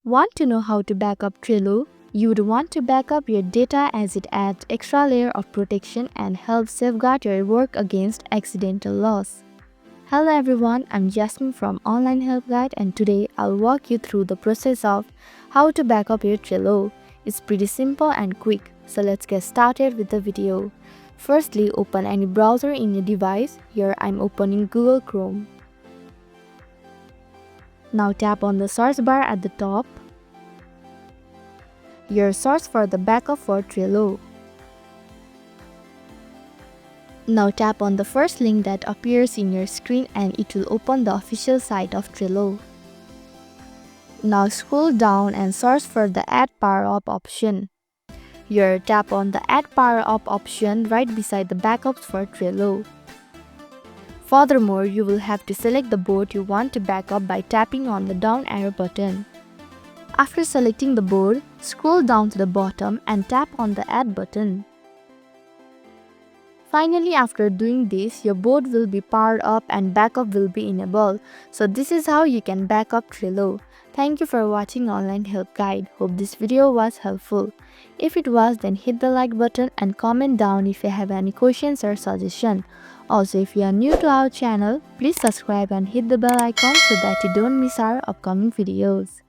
Want to know how to back up Trello? You would want to back up your data as it adds extra layer of protection and helps safeguard your work against accidental loss. Hello everyone, I'm Jasmine from Online Help Guide, and today I'll walk you through the process of how to back up your Trello. It's pretty simple and quick, so let's get started with the video. Firstly, open any browser in your device. Here I'm opening Google Chrome. Now tap on the search bar at the top. Here search for the backup for Trello. Now tap on the first link that appears in your screen and it will open the official site of Trello. Now scroll down and search for the Add Power Up option. Here tap on the Add Power Up option right beside the backups for Trello. Furthermore, you will have to select the board you want to back up by tapping on the down arrow button. After selecting the board, scroll down to the bottom and tap on the Add button. Finally, after doing this, your board will be powered up and backup will be enabled. So this is how you can back up Trello. Thank you for watching Online Help Guide. Hope this video was helpful. If it was, then hit the like button and comment down if you have any questions or suggestions. Also, if you are new to our channel, please subscribe and hit the bell icon so that you don't miss our upcoming videos.